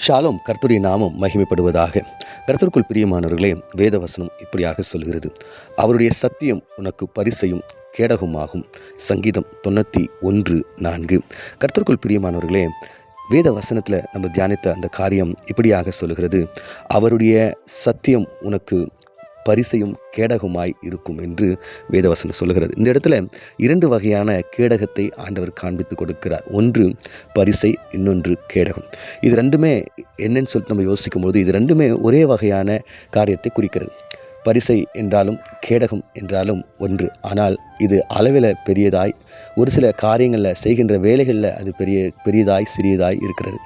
Shalom. கர்த்தருடைய நாமம் மகிமைப்படுவதாக. கர்த்தருக்குள் பிரியமானவர்களே, வேதவசனம் இப்படியாக சொல்கிறது, அவருடைய சத்தியம் உனக்கு பரிசையும் கேடகமாகும். சங்கீதம் 91:4. கர்த்தருக்குள் பிரியமானவர்களே, வேத வசனத்தில் நம்ம தியானித்த அந்த காரியம் இப்படியாக சொல்கிறது, அவருடைய சத்தியம் உனக்கு பரிசையும் கேடகமாய் இருக்கும் என்று வேதவசனம் சொல்கிறது. இந்த இடத்துல 2 வகையான கேடகத்தை ஆண்டவர் காண்பித்து கொடுக்கிறார். ஒன்று பரிசை, இன்னொன்று கேடகம். இது ரெண்டுமே என்னன்னு சொல்லிட்டு நம்ம யோசிக்கும் போது இது ரெண்டுமே ஒரே வகையான காரியத்தை குறிக்கிறது. பரிசை என்றாலும் கேடகம் என்றாலும் ஒன்று. ஆனால் இது அளவில் பெரியதாய், ஒரு சில காரியங்களில் செய்கின்ற வேலைகளில் அது பெரியதாய் சிறியதாய் இருக்கிறது.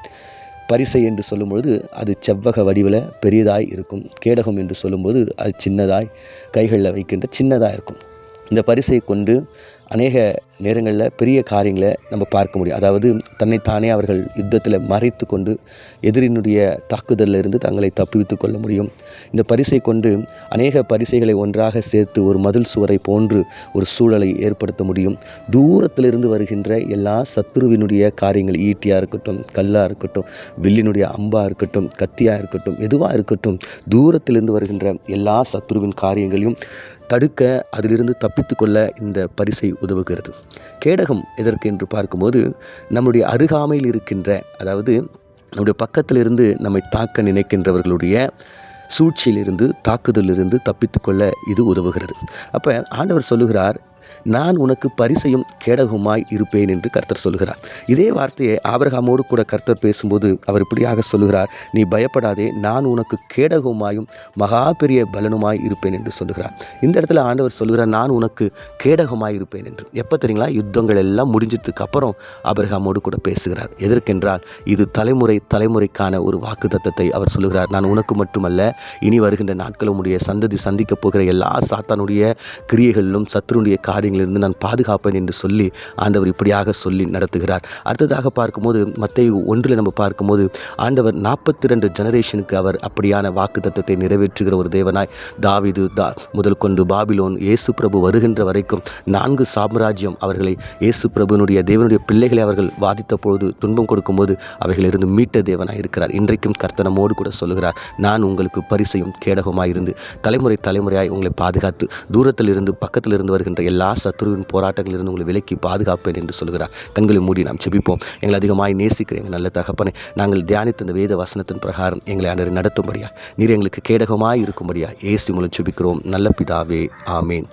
பரிசை என்று சொல்லும்பொழுது அது செவ்வக வடிவில் பெரியதாய் இருக்கும். கேடகம் என்று சொல்லும்போது அது சின்னதாய், கைகளில் வைக்கின்ற சின்னதாக இருக்கும். இந்த பரிசை கொண்டு அநேக நேரங்களில் பெரிய காரியங்களை நம்ம பார்க்க முடியும். அதாவது தன்னைத்தானே அவர்கள் யுத்தத்தில் மறைத்து கொண்டு எதிரினுடைய தாக்குதலில் இருந்து தங்களை தப்புவித்து கொள்ள முடியும். இந்த பரிசை கொண்டு அநேக பரிசைகளை ஒன்றாக சேர்த்து ஒரு மதில் சுவரை போன்று ஒரு சூழலை ஏற்படுத்த முடியும். தூரத்திலிருந்து வருகின்ற எல்லா சத்துருவினுடைய காரியங்கள், ஈட்டியாக இருக்கட்டும், கல்லாக இருக்கட்டும், வில்லினுடைய அம்பாக இருக்கட்டும், கத்தியாக இருக்கட்டும், எதுவாக இருக்கட்டும், தூரத்திலிருந்து வருகின்ற எல்லா சத்துருவின் காரியங்களையும் தடுக்க, அதிலிருந்து தப்பித்து கொள்ள இந்த பரிசை உதவுகிறது. கேடகம் எதற்கு என்று பார்க்கும்போது, நம்முடைய அருகாமையில் இருக்கின்ற, அதாவது நம்முடைய பக்கத்திலிருந்து நம்மை தாக்க நினைக்கின்றவர்களுடைய சூழ்ச்சியிலிருந்து, தாக்குதலிலிருந்து தப்பித்து கொள்ள இது உதவுகிறது. அப்போ ஆண்டவர் சொல்லுகிறார், நான் உனக்கு பரிசையும் கேடகமாய் இருப்பேன் என்று கர்த்தர் சொல்லுகிறார். இதே வார்த்தையை ஆபிரகாமோடு கூட கர்த்தர் பேசும்போது அவர் இப்படியாக சொல்லுகிறார், நீ பயப்படாதே, நான் உனக்கு கேடகமாயும் மகா பெரிய பலனுமாய் இருப்பேன் என்று சொல்லுகிறார். இந்த இடத்துல ஆண்டவர் சொல்லுகிறார், நான் உனக்கு கேடகமாய் இருப்பேன் என்று. எப்போ தெரியுங்களா? யுத்தங்கள் எல்லாம் முடிஞ்சதுக்கு அப்புறம் ஆபிரகாமோடு கூட பேசுகிறார். எதற்கென்றால் இது தலைமுறைக்கான ஒரு வாக்குத்தத்தத்தை அவர் சொல்லுகிறார். நான் உனக்கு மட்டுமல்ல, இனி வருகின்ற நாட்கள் உடைய சந்ததி சந்திக்கப் போகிற எல்லா சாத்தானுடைய கிரியைகளிலும் சத்துருடைய காரியங்களிலிருந்து நான் பாதுகாப்பேன் என்று சொல்லி ஆண்டவர் இப்படியாக சொல்லி நடத்துகிறார். அடுத்ததாக பார்க்கும்போது மத்தேயு 1 நம்ம பார்க்கும்போது ஆண்டவர் 42 ஜெனரேஷனுக்கு அவர் அப்படியான வாக்கு தத்தத்தை நிறைவேற்றுகிற ஒரு தேவனாய், தாவீது முதல் கொண்டு பாபிலோன், இயேசு பிரபு வருகின்ற வரைக்கும் 4 சாம்ராஜ்யம் அவர்களை, இயேசு பிரபுனுடைய தேவனுடைய பிள்ளைகளை அவர்கள் வாதித்த பொழுது, துன்பம் கொடுக்கும்போது அவைகளிலிருந்து மீட்ட தேவனாய் இருக்கிறார். இன்றைக்கும் கர்த்தனமோடு கூட சொல்லுகிறார், நான் உங்களுக்கு பரிசையும் கேடகமாய் இருந்து தலைமுறையாய் உங்களை பாதுகாத்து, தூரத்தில் இருந்து பக்கத்தில் இருந்து வருகின்ற எல்லா சத்துருவின் போராட்டங்களிலிருந்து உங்களை விலக்கி பாதுகாப்பேன் என்று சொல்கிறார். கண்களை மூடி நாம் ஜெபிப்போம். எங்களை அதிகமாய் நேசிக்கிறேன் நல்ல தகப்பனே, நாங்கள் தியானித்த இந்த வேத வசனத்தின் பிரகாரம் எங்களை ஆண்டவரே நடத்தும்படியா, நீர் எங்களுக்கு கேடகமாய் இருக்கும்படியா இயேசு மூலம் ஜெபிக்கிறோம் நல்ல பிதாவே, ஆமேன்.